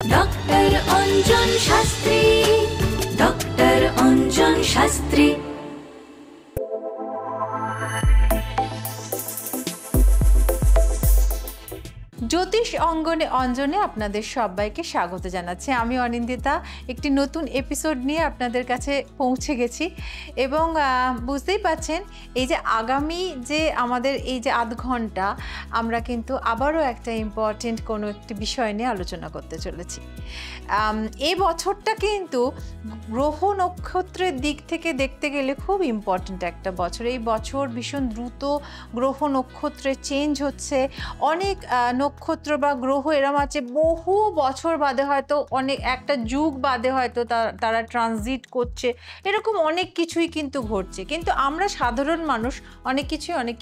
Doctor Anjan Shastri, doctor Anjan Shastri. জ্যোতিষ অঞ্জনে আপনাদের সবাইকে স্বাগত জানাচ্ছি। আমি অনিন্দিতা একটি নতুন এপিসোড নিয়ে আপনাদের কাছে পৌঁছে গেছি এবং বুঝতেই পাচ্ছেন এই যে আগামী যে আমাদের এই যে আধ ঘন্টা আমরা কিন্তু আবারও একটা ইম্পর্টেন্ট কোনো একটি বিষয় নিয়ে আলোচনা করতে চলেছি। এই বছরটা কিন্তু গ্রহ নক্ষত্রের দিক থেকে দেখতে গেলে খুব ইম্পর্টেন্ট একটা বছর। এই বছর ভীষণ দ্রুত গ্রহ নক্ষত্রে চেঞ্জ হচ্ছে। অনেক নক্ষত্র বা গ্রহ এরম আছে বহু বছর বাদে, হয়তো অনেক একটা যুগ বাদে হয়তো তারা ট্রানজিট করছে। এরকম অনেক কিছুই কিন্তু ঘটছে, কিন্তু আমরা সাধারণ মানুষ অনেক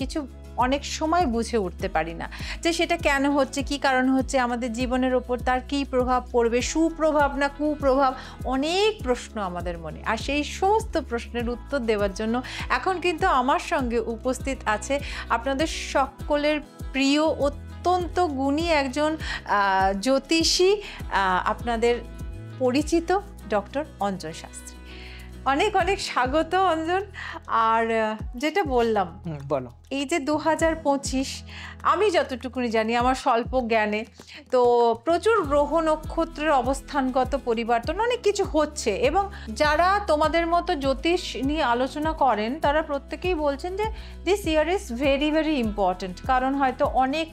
কিছু অনেক সময় বুঝে উঠতে পারি না যে সেটা কেন হচ্ছে, কি কারণ হচ্ছে, আমাদের জীবনের ওপর তার কী প্রভাব পড়বে, সুপ্রভাব না কুপ্রভাব, অনেক প্রশ্ন আমাদের মনে। আর সেই সমস্ত প্রশ্নের উত্তর দেওয়ার জন্য এখন কিন্তু আমার সঙ্গে উপস্থিত আছে আপনাদের সকলের প্রিয় অত্যন্ত গুণী একজন জ্যোতিষী, আপনাদের পরিচিত ডক্টর অঞ্জন শাস্ত্রী। অনেক অনেক স্বাগত অঞ্জন। আর যেটা বললাম, বলো, এই যে 2025 আমি যতটুকুনি জানি আমার স্বল্প জ্ঞানে, তো প্রচুর গ্রহ নক্ষত্রের অবস্থানগত পরিবর্তন অনেক কিছু হচ্ছে এবং যারা তোমাদের মতো জ্যোতিষ নিয়ে আলোচনা করেন তারা প্রত্যেকেই বলছেন যে this year is very very important. কারণ হয়তো অনেক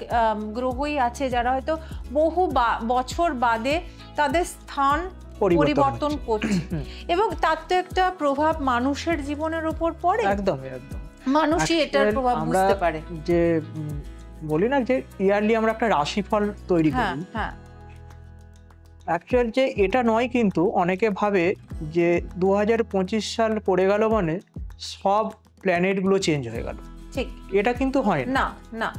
গ্রহই আছে যারা হয়তো বহু বছর বাদে তাদের স্থান পরিবর্তন করছে এবং তার তো একটা প্রভাব মানুষের জীবনের উপর পড়ে। একদম মানুষই এটার প্রভাব বুঝতে পারে। যে বলি না যে ইয়ারলি আমরা একটা রাশিফল তৈরি করি, অ্যাকচুয়াল যে এটা নয়, কিন্তু অনেকে ভাবে যে 2025 সাল পড়ে গেল মানে সব প্ল্যানেটগুলো চেঞ্জ হয়ে গেল। ঠিক, এটা কিন্তু হয় না। না,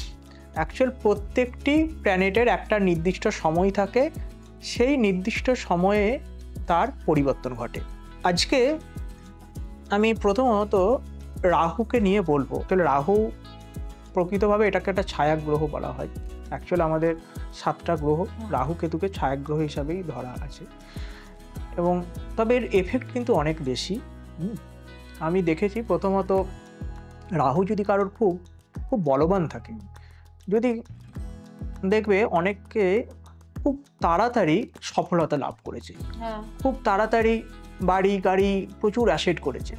অ্যাকচুয়াল প্রত্যেকটি প্ল্যানেটের একটা নির্দিষ্ট সময় থাকে, সেই নির্দিষ্ট সময়ে তার পরিবর্তন ঘটে। আজকে আমি প্রথমত রাহুকে নিয়ে বলবো। তাহলে রাহু প্রকৃতভাবে এটাকে একটা ছায়া গ্রহ বলা হয়। অ্যাকচুয়াল আমাদের 7টা গ্রহ রাহু কেতুকে ছায়া গ্রহ হিসাবেই ধরা আছে এবং তবে এর এফেক্ট কিন্তু অনেক বেশি। আমি দেখেছি প্রথমত রাহু যদি কারোর খুব খুব বলবান থাকে, যদি দেখবে অনেককে খুব তাড়াতাড়ি সফলতা লাভ করেছে, খুব তাড়াতাড়ি বাড়ি গাড়ি প্রচুর অ্যাসেট করেছে,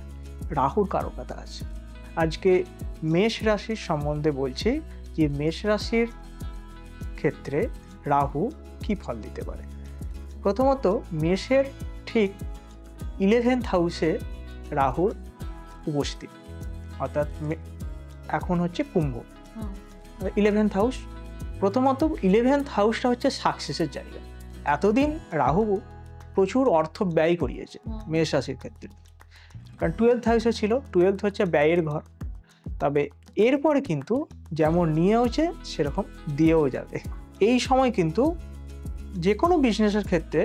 রাহুর কারকতা আছে। আজকে মেষ রাশির সম্বন্ধে বলছি যে মেষ রাশির ক্ষেত্রে রাহু কি ফল দিতে পারে। প্রথমত মেষের ঠিক 11th হাউসে রাহুর উপস্থিতি, অর্থাৎ এখন হচ্ছে কুম্ভ 11th হাউস। প্রথমত 11th হাউসটা হচ্ছে সাকসেসের জায়গা। এতদিন রাহু প্রচুর অর্থ ব্যয় করিয়েছে মেষ রাশির ক্ষেত্রে, কারণ 12th হাউসে ছিল। 12th হচ্ছে ব্যয়ের ঘর। তবে এরপরে কিন্তু যেমন নিয়েওছে সেরকম দিয়েও যাবে। এই সময় কিন্তু যে কোনো বিজনেসের ক্ষেত্রে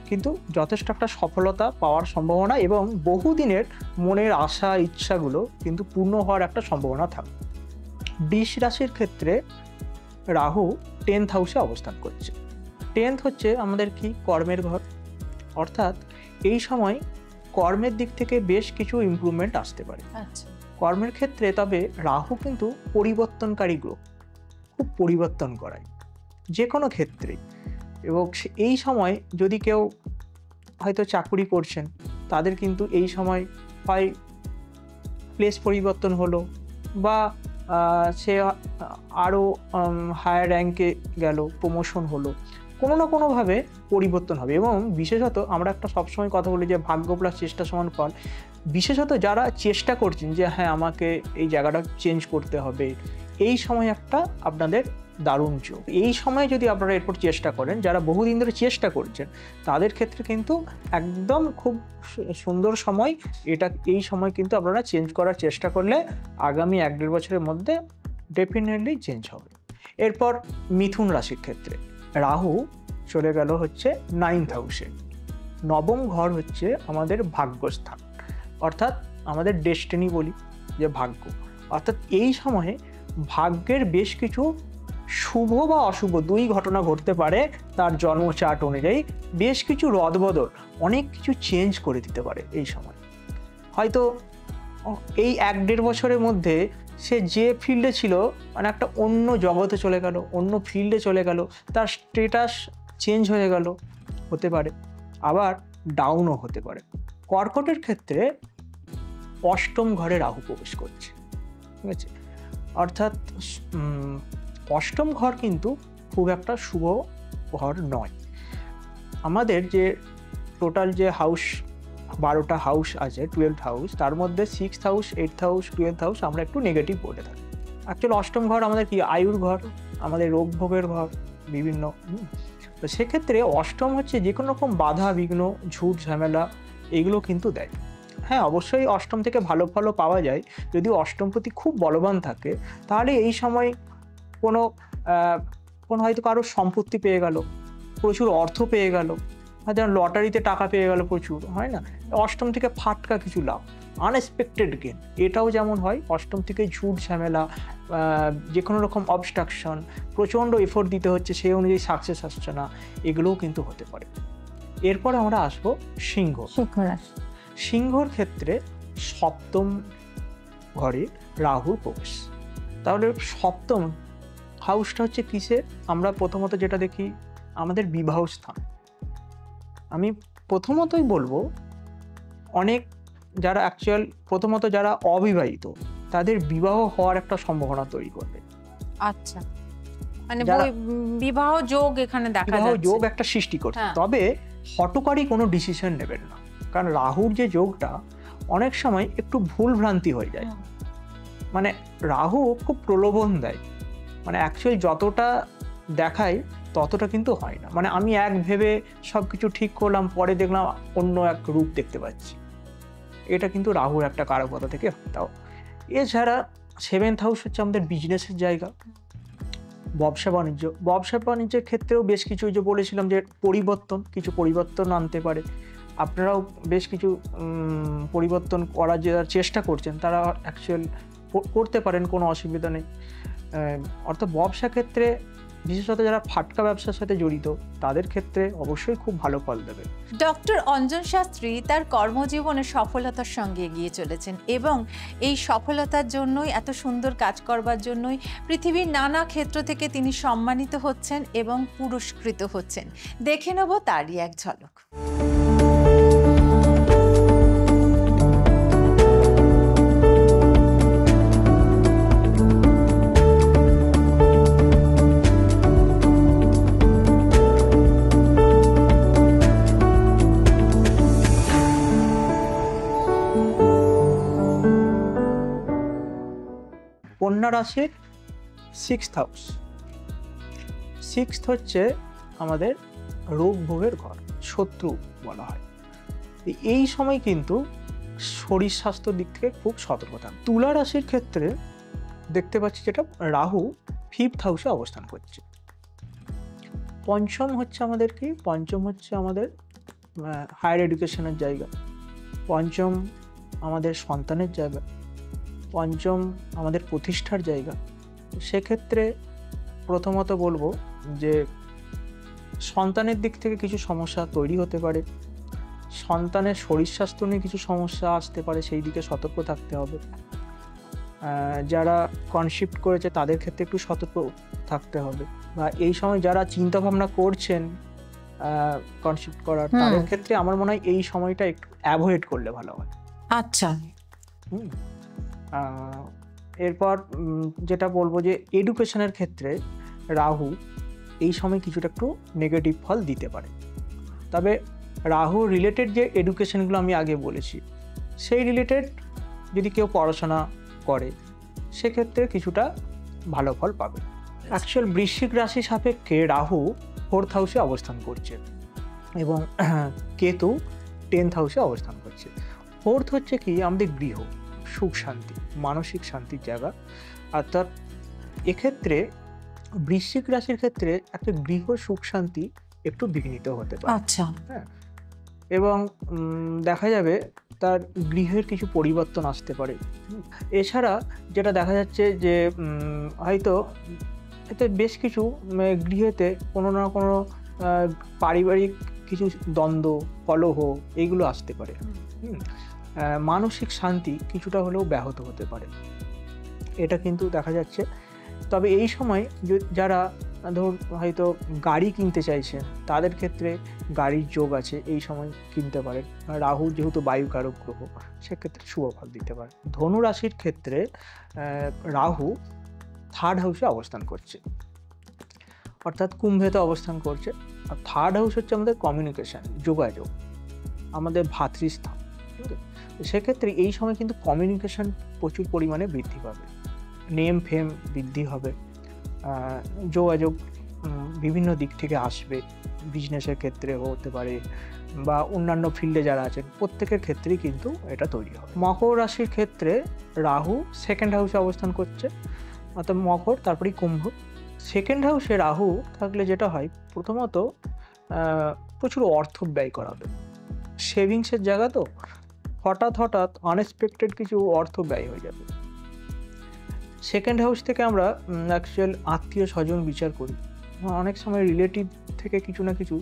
কিন্তু যথেষ্ট একটা সফলতা পাওয়ার সম্ভাবনা এবং বহুদিনের মনের আশা ইচ্ছাগুলো কিন্তু পূর্ণ হওয়ার একটা সম্ভাবনা থাকে। বৃষ রাশির ক্ষেত্রে রাহু 10th হাউসে অবস্থান করছে। 10th হচ্ছে আমাদের কি কর্মের ঘর, অর্থাৎ এই সময় কর্মের দিক থেকে বেশ কিছু ইমপ্রুভমেন্ট আসতে পারে কর্মের ক্ষেত্রে। তবে রাহু কিন্তু পরিবর্তনকারী গ্রহ, খুব পরিবর্তন করায় যে কোনো ক্ষেত্রে। এবং এই সময় যদি কেউ হয়তো চাকুরি করছেন তাদের কিন্তু এই সময় হয় প্লেস পরিবর্তন হলো বা সে আরও হায়ার র্যাঙ্কে গেল, প্রমোশন হলো, কোনো না কোনোভাবে পরিবর্তন হবে। এবং বিশেষত আমরা একটা সবসময় কথা বলি যে ভাগ্য প্লাস চেষ্টা সমান ফল। বিশেষত যারা চেষ্টা করছেন যে হ্যাঁ আমাকে এই জায়গাটা চেঞ্জ করতে হবে, এই সময় একটা আপনাদের দারুণ যোগ। এই সময় যদি আপনারা এরপর চেষ্টা করেন, যারা বহুদিন ধরে চেষ্টা করছেন তাদের ক্ষেত্রে কিন্তু একদম খুব সুন্দর সময় এটা। এই সময় কিন্তু আপনারা চেঞ্জ করার চেষ্টা করলে আগামী 1-1.5 বছরের মধ্যে ডেফিনেটলি চেঞ্জ হবে। এরপর মিথুন রাশির ক্ষেত্রে রাহু চলে গেল হচ্ছে 9th হাউসে। নবম ঘর হচ্ছে আমাদের ভাগ্যস্থান, অর্থাৎ আমাদের ডেস্টিনি বলি যে ভাগ্য। অর্থাৎ এই সময়ে ভাগ্যের বেশ কিছু শুভ বা অশুভ দুই ঘটনা ঘটতে পারে তার জন্ম চার্ট অনুযায়ী। বেশ কিছু রদবদল, অনেক কিছু চেঞ্জ করে দিতে পারে এই সময়। হয়তো এই 1-1.5 বছরের মধ্যে সে যে ফিল্ডে ছিল মানে একটা অন্য জগতে চলে গেল, অন্য ফিল্ডে চলে গেল, তার স্টেটাস চেঞ্জ হয়ে গেল, হতে পারে। আবার ডাউনও হতে পারে। কর্কটের ক্ষেত্রে অষ্টম ঘরে রাহু প্রবেশ করছে, ঠিক আছে? অর্থাৎ অষ্টম ঘর কিন্তু খুব একটা শুভ ঘর নয়। আমাদের যে টোটাল যে হাউস 12টা হাউস আছে, 12th হাউস, তার মধ্যে 6th house, 8th house, 12th house আমরা একটু নেগেটিভ বলে থাকি। অ্যাকচুয়ালি অষ্টম ঘর আমাদের কি আয়ুর ঘর, আমাদের রোগ ভোগের ঘর, বিভিন্ন। তো সেক্ষেত্রে অষ্টম হচ্ছে যে কোনো রকম বাধা বিঘ্ন, ঝুট ঝামেলা এগুলো কিন্তু দেয়। হ্যাঁ, অবশ্যই অষ্টম থেকে ভালো ফলও পাওয়া যায়। যদি অষ্টমপতি খুব বলবান থাকে তাহলে এই সময় কোনো হয়তো কারোর সম্পত্তি পেয়ে গেল, প্রচুর অর্থ পেয়ে গেল, যেমন লটারিতে টাকা পেয়ে গেল প্রচুর, হয় না? অষ্টম থেকে ফাটকা কিছু লাভ, আনএক্সপেক্টেড গেন, এটাও যেমন হয়। অষ্টম থেকে ঝুট ঝামেলা, যে কোনো রকম অবস্ট্রাকশন, প্রচণ্ড এফোর্ট দিতে হচ্ছে, সেই অনুযায়ী সাকসেস আসছে না, এগুলোও কিন্তু হতে পারে। এরপর আমরা আসবো সিংহ। সিংহর ক্ষেত্রে সপ্তম ঘরে রাহুর প্রবেশ। তাহলে সপ্তম হাউসটা হচ্ছে কিসের? আমরা প্রথমত যেটা দেখি আমাদের বিবাহ স্থান। আমি প্রথমতই বলবো অনেক যারা অ্যাকচুয়াল প্রথমত যারা অবিবাহিত তাদের বিবাহ হওয়ার একটা সম্ভাবনা তৈরি করবে। আচ্ছা, মানে বিবাহ যোগ এখানে দেখা যাচ্ছে, বিবাহ যোগ একটা সৃষ্টি করছে। তবে হঠকারী কোনো ডিসিশন নেবেন না, কারণ রাহুর যে যোগটা অনেক সময় একটু ভুল ভ্রান্তি হয়ে যায়। মানে রাহু খুব প্রলোভন দেয়, মানে অ্যাকচুয়ালি যতটা দেখায় ততটা কিন্তু হয় না। মানে আমি এক ভেবে সব কিছু ঠিক করলাম, পরে দেখলাম অন্য এক রূপ দেখতে পাচ্ছি। এটা কিন্তু রাহুর একটা কারকতা থেকে তাও। এছাড়া 7th হাউস হচ্ছে আমাদের বিজনেসের জায়গা, ব্যবসা বাণিজ্যের ক্ষেত্রেও বেশ কিছু, যে বলেছিলাম যে কিছু পরিবর্তন আনতে পারে। আপনারাও বেশ কিছু পরিবর্তন করার যে চেষ্টা করছেন তারা অ্যাকচুয়াল করতে পারেন, কোনো অসুবিধা নেই। অর্থাৎ ব্যবসা ক্ষেত্রে বিশেষত যারা ফাটকা ব্যবসার সাথে জড়িত তাদের ক্ষেত্রে অবশ্যই খুব ভালো ফল দেবে। ডক্টর অঞ্জন শাস্ত্রী তার কর্মজীবনে সফলতার সঙ্গে এগিয়ে চলেছেন এবং এই সফলতার জন্যই, এত সুন্দর কাজ করবার জন্যই পৃথিবীর নানা ক্ষেত্র থেকে তিনি সম্মানিত হচ্ছেন এবং পুরস্কৃত হচ্ছেন। দেখে নেব তারই এক ঝলক। কন্যা রাশির 6th হাউস। 6th হচ্ছে আমাদের রোগ ভোগের ঘর, শত্রু বলা হয়। এই সময় কিন্তু শরীর স্বাস্থ্যের দিক থেকে খুব সতর্ক থাকুন। তুলা রাশির ক্ষেত্রে দেখতে পাচ্ছি যেটা রাহু 5th হাউসে অবস্থান করছে। পঞ্চম হচ্ছে আমাদের হায়ার এডুকেশনের জায়গা, পঞ্চম আমাদের সন্তানের জায়গা, পঞ্চম আমাদের প্রতিষ্ঠার জায়গা। সেক্ষেত্রে প্রথমত বলবো যে সন্তানের দিক থেকে কিছু সমস্যা তৈরি হতে পারে, সন্তানের শরীর স্বাস্থ্য নিয়ে কিছু সমস্যা আসতে পারে, সেই দিকে সতর্ক থাকতে হবে। যারা কনসিপ্ট করেছে তাদের ক্ষেত্রে একটু সতর্ক থাকতে হবে, বা এই সময় যারা চিন্তা ভাবনা করছেন কনসিপ্ট করার তাদের ক্ষেত্রে আমার মনে হয় এই সময়টা একটু অ্যাভয়েড করলে ভালো হয়। আচ্ছা, এরপর যেটা বলবো যে এডুকেশনের ক্ষেত্রে রাহু এই সময় কিছুটা একটু নেগেটিভ ফল দিতে পারে। তবে রাহু রিলেটেড যে এডুকেশনগুলো আমি আগে বলেছি সেই রিলেটেড যদি কেউ পড়াশোনা করে সেক্ষেত্রে কিছুটা ভালো ফল পাবে। অ্যাকচুয়াল বৃশ্চিক রাশি সাপেক্ষে রাহু 4th হাউসে অবস্থান করছে এবং কেতু 10th হাউসে অবস্থান করছে। 4th হচ্ছে কি আমাদের গৃহ, সুখ শান্তি, মানসিক শান্তির জায়গা। অর্থাৎ এক্ষেত্রে বৃশ্চিক রাশির ক্ষেত্রে একটা গৃহ সুখ শান্তি একটু বিঘ্নিত হতে পারে। আচ্ছা, হ্যাঁ, এবং দেখা যাবে তার গৃহের কিছু পরিবর্তন আসতে পারে। এছাড়া যেটা দেখা যাচ্ছে যে হয়তো এতে বেশ কিছু গৃহেতে কোনো না কোনো পারিবারিক কিছু দ্বন্দ্ব, কলহ এইগুলো আসতে পারে। মানসিক শান্তি কিছুটা হলেও ব্যাহত হতে পারে, এটা কিন্তু দেখা যাচ্ছে। তবে এই সময় যারা ধরুন হয়তো গাড়ি কিনতে চাইছেন, তাদের ক্ষেত্রে গাড়ির যোগ আছে, এই সময় কিনতে পারেন। রাহু যেহেতু বায়ুকারক গ্রহ, সেক্ষেত্রে শুভ ফল দিতে পারে। ধনু রাশির ক্ষেত্রে রাহু 3rd হাউসে অবস্থান করছে, অর্থাৎ কুম্ভেতে অবস্থান করছে। আর 3rd হাউস হচ্ছে আমাদের কমিউনিকেশান, যোগাযোগ, আমাদের ভাতৃস্থান, ঠিক আছে? সেক্ষেত্রে এই সময় কিন্তু কমিউনিকেশান প্রচুর পরিমাণে বৃদ্ধি পাবে, নেম ফেম বৃদ্ধি হবে, যোগাযোগ বিভিন্ন দিক থেকে আসবে, বিজনেসের ক্ষেত্রে হতে পারে বা অন্যান্য ফিল্ডে যারা আছেন প্রত্যেকের ক্ষেত্রেই কিন্তু এটা তৈরি হবে। মকর রাশির ক্ষেত্রে রাহু 2nd হাউসে অবস্থান করছে, অর্থাৎ মকর তারপরেই কুম্ভ। 2nd হাউসে রাহু থাকলে যেটা হয়, প্রথমত প্রচুর অর্থ ব্যয় করাবে, সেভিংসের জায়গা তো, হঠাৎ আনএক্সপেক্টেড কিছু অর্থ ব্যয় হয়ে যাবে। 2nd হাউস থেকে আমরা অ্যাকচুয়াল আত্মীয় স্বজন বিচার করি, অনেক সময় রিলেটিভ থেকে কিছু না কিছু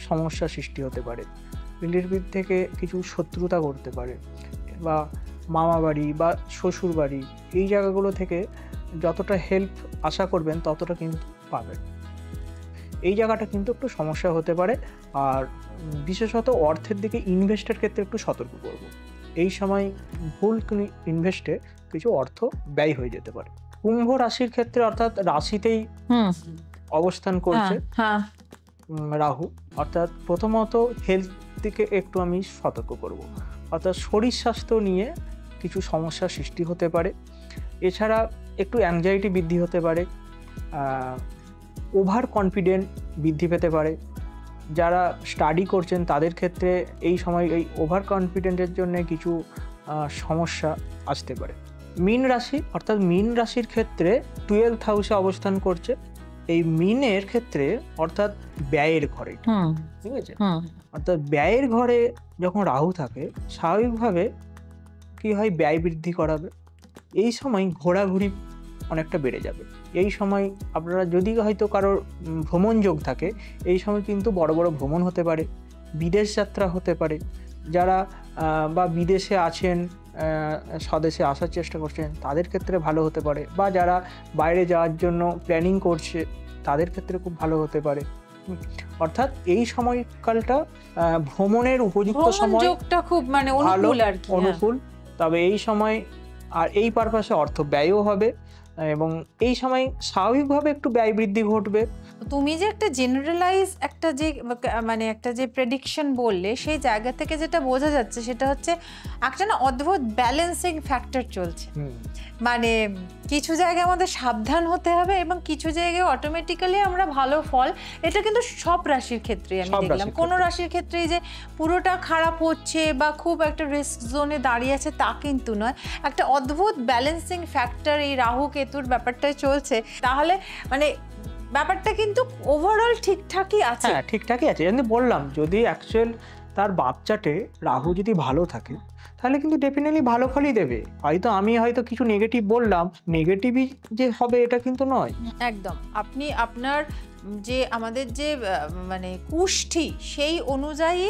সমস্যা সৃষ্টি হতে পারে, রিলেটিভ থেকে কিছু শত্রুতা করতে পারে, বা মামা বাড়ি বা শ্বশুর বাড়ি, এই জায়গাগুলো থেকে যতটা হেল্প আশা করবেন ততটা কিন্তু পাবেন। এই জায়গাটা কিন্তু একটু সমস্যা হতে পারে। আর বিশেষত অর্থের দিকে ইনভেস্টের ক্ষেত্রে একটু সতর্ক করব, এই সময় ভুল ইনভেস্টে কিছু অর্থ ব্যয় হয়ে যেতে পারে। কুম্ভ রাশির ক্ষেত্রে অর্থাৎ রাশিতেই অবস্থান করছে রাহু, অর্থাৎ প্রথমত হেলথ দিকে একটু আমি সতর্ক করব, অর্থাৎ শরীর স্বাস্থ্য নিয়ে কিছু সমস্যার সৃষ্টি হতে পারে। এছাড়া একটু অ্যাংজাইটি বৃদ্ধি হতে পারে, ওভার কনফিডেন্ট বৃদ্ধি পেতে পারে। যারা স্টাডি করছেন তাদের ক্ষেত্রে এই সময় এই ওভার কনফিডেন্টের জন্য কিছু সমস্যা আসতে পারে। মীন রাশি, অর্থাৎ মীন রাশির ক্ষেত্রে 12th হাউসে অবস্থান করছে। এই মীনের ক্ষেত্রে অর্থাৎ ব্যয়ের ঘরে, ঠিক আছে, অর্থাৎ ব্যয়ের ঘরে যখন রাহু থাকে স্বাভাবিকভাবে কি হয়, ব্যয় বৃদ্ধি করাবে। এই সময় ঘোরাঘুরি অনেকটা বেড়ে যাবে। এই সময় আপনারা যদি হয়তো কারোর ভ্রমণ যোগ থাকে, এই সময় কিন্তু বড় বড় ভ্রমণ হতে পারে, বিদেশ যাত্রা হতে পারে। যারা বা বিদেশে আছেন, স্বদেশে আসার চেষ্টা করছেন, তাদের ক্ষেত্রে ভালো হতে পারে, বা যারা বাইরে যাওয়ার জন্য প্ল্যানিং করছে তাদের ক্ষেত্রে খুব ভালো হতে পারে। অর্থাৎ এই সময়কালটা ভ্রমণের উপযুক্ত সময়, খুব মানে অনুকূল আর কি, অনুকূল। তবে এই সময় আর এই পারপাসে অর্থ ব্যয়ও হবে, এবং এই সময় স্বাভাবিকভাবে একটু ব্যয় বৃদ্ধি ঘটবে। তুমি যে একটা জেনারেলাইজ একটা যে প্রেডিকশন বললে, সেই জায়গা থেকে যেটা বোঝা যাচ্ছে সেটা হচ্ছে একটা না অদ্ভুত ব্যালেন্সিং ফ্যাক্টর চলছে। মানে কিছু জায়গায় আমাদের সাবধান হতে হবে এবং কিছু জায়গায় অটোমেটিক্যালি আমরা ভালো ফল, এটা কিন্তু সব রাশির ক্ষেত্রে আমি দেখলাম। কোনো রাশির ক্ষেত্রে যে পুরোটা খারাপ হচ্ছে বা খুব একটা রিস্ক জোনে দাঁড়িয়ে আছে তা কিন্তু নয়, একটা অদ্ভুত ব্যালেন্সিং ফ্যাক্টর এই রাহু কেতুর ব্যাপারটাই চলছে। তাহলে মানে ব্যাপারটা কিন্তু ওভারঅল ঠিকঠাকই আছে। হ্যাঁ, ঠিকঠাকই আছে। আমি বললাম, যদি অ্যাকচুয়াল তার বাচ্চাটে রাহু যদি ভালো থাকে তাহলে কিন্তু ডেফিনেটলি ভালো ফলই দেবে। আমি হয়তো কিছু নেগেটিভ বললাম, নেগেটিভই যে হবে এটা কিন্তু নয়। একদম, আপনি আপনার যে আমাদের যে মানে কুষ্ঠি সেই অনুযায়ী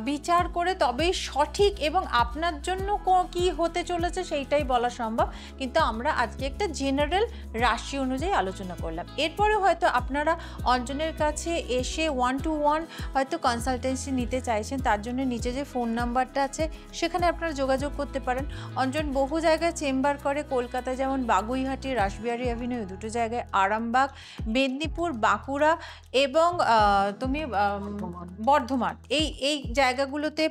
বিচার করে তবেই সঠিক এবং আপনার জন্য কি হতে চলেছে সেইটাই বলা সম্ভব। কিন্তু আমরা আজকে একটা জেনারেল রাশি অনুযায়ী আলোচনা করলাম। এরপরে হয়তো আপনারা অঞ্জনের কাছে এসে 1-to-1 হয়তো কনসালটেন্সি নিতে চাইছেন, তার জন্য নিচে যে ফোন নাম্বারটা আছে সেখানে আপনারা যোগাযোগ করতে পারেন। অঞ্জন বহু জায়গায় চেম্বার করে, কলকাতায় যেমন বাগুইহাটি, রাসবিহারী অ্যাভিনিউ, দুটো জায়গায়, আরামবাগ, মেদিনীপুর, বাঁকুড়া এবং তুমি বর্ধমান, এই জায়গাগুলোতে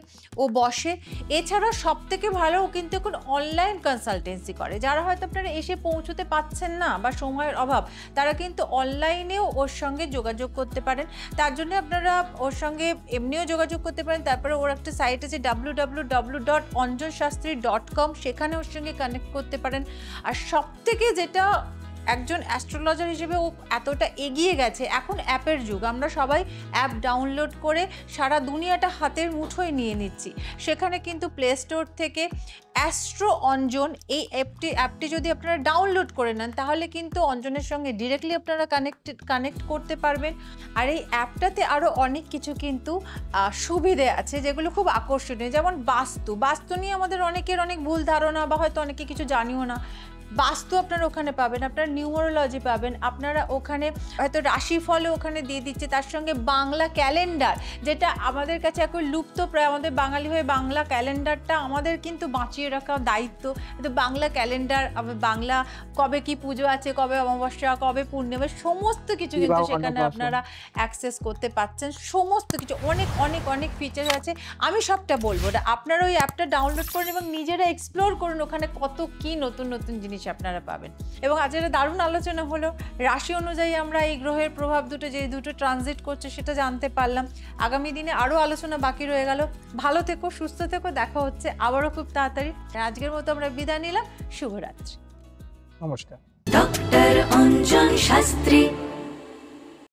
ও বসে। এছাড়া সব থেকে ভালো ও কিন্তু এখন অনলাইন কনসালটেন্সি করে। যারা হয়তো আপনারা এসে পৌঁছতে পাচ্ছেন না বা সময়ের অভাব, তারা কিন্তু অনলাইনেও ওর সঙ্গে যোগাযোগ করতে পারেন। তার জন্য আপনারা ওর সঙ্গে এমনিও যোগাযোগ করতে পারেন। তারপরে ওর একটা সাইট আছে www.onjonshastri.com, সেখানে ওর সঙ্গে কানেক্ট করতে পারেন। আর সব থেকে যেটা একজন অ্যাস্ট্রোলজার হিসেবে ও এতটা এগিয়ে গেছে। এখন অ্যাপের যুগ, আমরা সবাই অ্যাপ ডাউনলোড করে সারা দুনিয়াটা হাতের মুঠোয় নিয়ে নিচ্ছি। সেখানে কিন্তু প্লে স্টোর থেকে অ্যাস্ট্রো অঞ্জন এই অ্যাপটি যদি আপনারা ডাউনলোড করে নেন তাহলে কিন্তু অঞ্জনের সঙ্গে ডিরেক্টলি আপনারা কানেক্ট করতে পারবেন। আর এই অ্যাপটাতে আরও অনেক কিছু কিন্তু সুবিধে আছে যেগুলো খুব আকর্ষণীয়, যেমন বাস্তু নিয়ে আমাদের অনেকের অনেক ভুল ধারণা বা হয়তো অনেকে কিছু জানিও না। বাস্তু আপনারা ওখানে পাবেন, আপনারা নিউমারোলজি পাবেন, আপনারা ওখানে হয়তো রাশিফলও ওখানে দিয়ে দিচ্ছে, তার সঙ্গে বাংলা ক্যালেন্ডার, যেটা আমাদের কাছে এখন লুপ্ত প্রায়। আমাদের বাঙালি হয়ে বাংলা ক্যালেন্ডারটা আমাদের কিন্তু বাঁচিয়ে রাখা দায়িত্ব। কিন্তু বাংলা ক্যালেন্ডার, বাংলা কবে কি পুজো আছে, কবে অমাবস্যা, কবে পূর্ণিমা, সমস্ত কিছু কিন্তু সেখানে আপনারা অ্যাক্সেস করতে পাচ্ছেন। সমস্ত কিছু অনেক অনেক অনেক ফিচার আছে, আমি সবটা বলবো না। আপনারা ওই অ্যাপটা ডাউনলোড করুন এবং নিজেরা এক্সপ্লোর করুন, ওখানে কত কি নতুন নতুন জিনিস আপনারা পাবেন। এবং আজ একটা দারুণ আলোচনা হলো, রাশি অনুযায়ী আমরা এই গ্রহের প্রভাব দুটো ট্রানজিট করছে সেটা জানতে পারলাম। আগামী দিনে আরও আলোচনা বাকি রয়ে গেল। ভালো থেকো, সুস্থ থেকো, দেখা হচ্ছে আবারও খুব তাড়াতাড়ি। আজকের মতো আমরা বিদায় নিলাম, শুভরাত্রি। নমস্কার। ডক্টর অঞ্জন শাস্ত্রী।